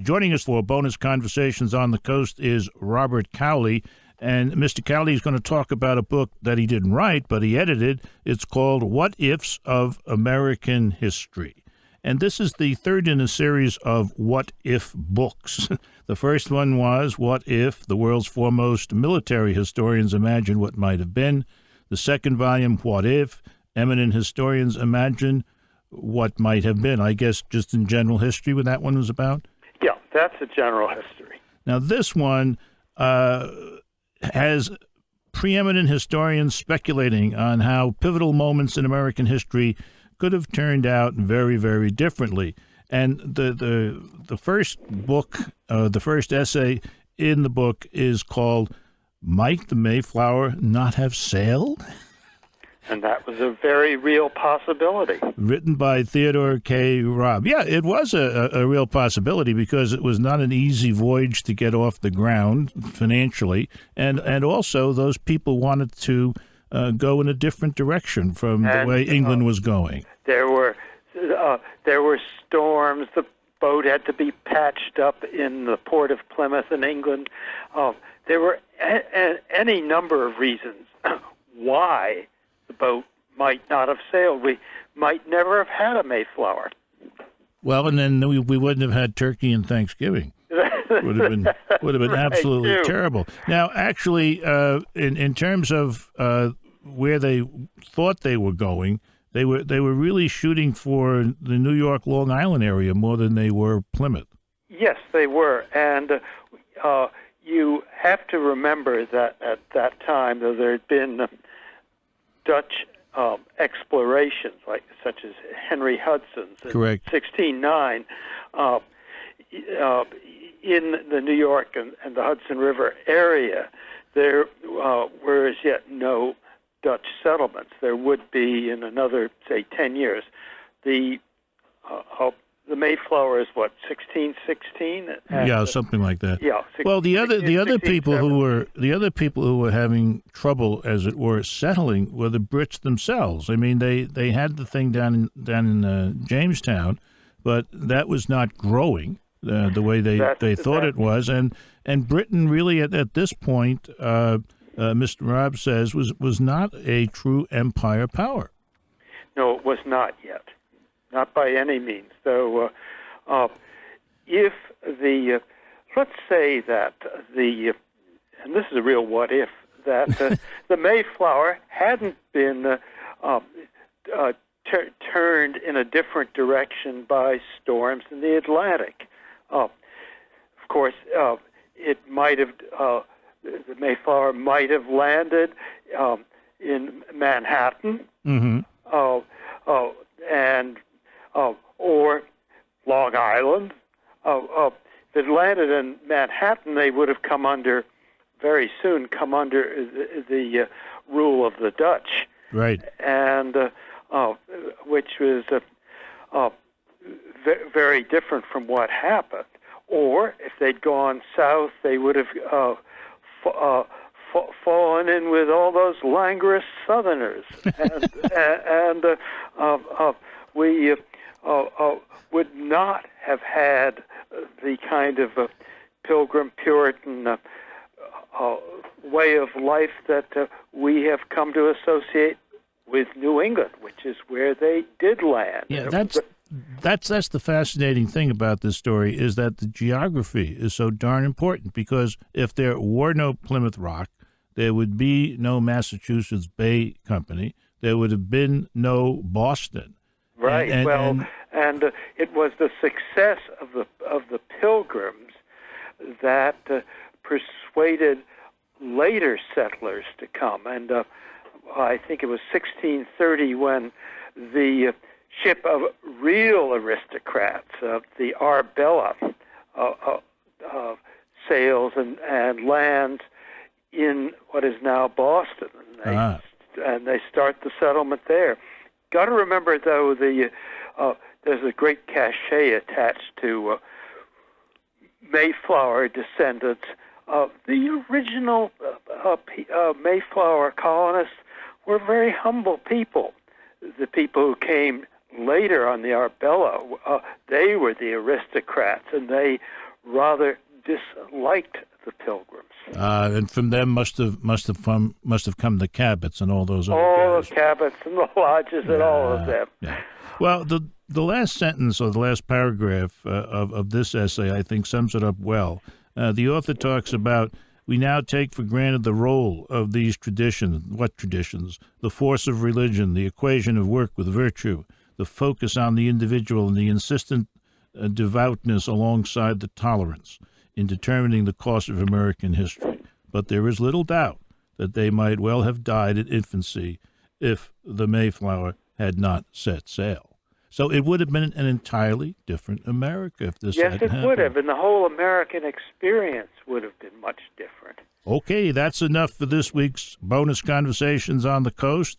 Joining us for Bonus Conversations on the Coast is Robert Cowley. And Mr. Cowley is going to talk about a book that he didn't write, but he edited. It's called What Ifs of American History. And this is the third in a series of What If books. The first one was What If the World's Foremost Military Historians Imagine What Might Have Been. The second volume, What If Eminent Historians Imagine What Might Have Been. I guess just in general history what that one was about? Yeah, that's a general history. Now this one has preeminent historians speculating on how pivotal moments in American history could have turned out very, very differently. And the first book, the first essay in the book is called Might the Mayflower Not Have Sailed? And that was a very real possibility. Written by Theodore K. Robb. Yeah, it was a real possibility because it was not an easy voyage to get off the ground financially. And also those people wanted to go in a different direction from the way England was going. There were storms. The boat had to be patched up in the port of Plymouth in England. There were any number of reasons why the boat might not have sailed. We might never have had a Mayflower. Well, and then we wouldn't have had turkey and Thanksgiving. would have been right, absolutely too. Terrible. Now, actually, in terms of where they thought they were going, they were really shooting for the New York, Long Island area more than they were Plymouth. Yes, they were, and you have to remember that at that time, though there had been Dutch explorations, such as Henry Hudson's in 1609, in the New York and the Hudson River area, there were as yet no Dutch settlements. There would be in another, say, 10 years. The Mayflower is what, 1616? Yeah, something like that. Yeah. Well, the other people who were having trouble, as it were, settling were the Brits themselves. I mean, they had the thing down in Jamestown, but that was not growing the way they thought it was, and Britain really at this point, Mr. Robb says, was not a true empire power. No, it was not yet. Not by any means. So, if let's say that and this is a real what if, that the Mayflower hadn't been turned in a different direction by storms in the Atlantic. Of course, it might have, the Mayflower might have landed in Manhattan, or Long Island. If it landed in Manhattan, they would have very soon come under the rule of the Dutch. Right. And which was very different from what happened. Or if they'd gone south, they would have fallen in with all those languorous Southerners, and we would not have had the kind of Pilgrim Puritan way of life that we have come to associate with New England, which is where they did land. Yeah, that's the fascinating thing about this story, is that the geography is so darn important, because if there were no Plymouth Rock, there would be no Massachusetts Bay Company, there would have been no Boston. Right. And it was the success of the Pilgrims that persuaded later settlers to come. And I think it was 1630 when the ship of real aristocrats, the Arbella, sails and lands in what is now Boston. And they start the settlement there. Got to remember, though, there's a great cachet attached to Mayflower descendants. The original Mayflower colonists were very humble people. The people who came later on the Arbella, they were the aristocrats, and they rather disliked the Pilgrims. And from them must have come the Cabots and all those other All guys. the Cabots and the lodges and all of them. Yeah. Well, the last sentence or the last paragraph of this essay, I think, sums it up well. The author talks about, we now take for granted the role of these traditions. What traditions? The force of religion, the equation of work with virtue, the focus on the individual, and the insistent devoutness alongside the tolerance in determining the course of American history. But there is little doubt that they might well have died at infancy if the Mayflower had not set sail. So it would have been an entirely different America if this hadn't happened. Yes, it would have, and the whole American experience would have been much different. Okay, that's enough for this week's Bonus Conversations on the Coast.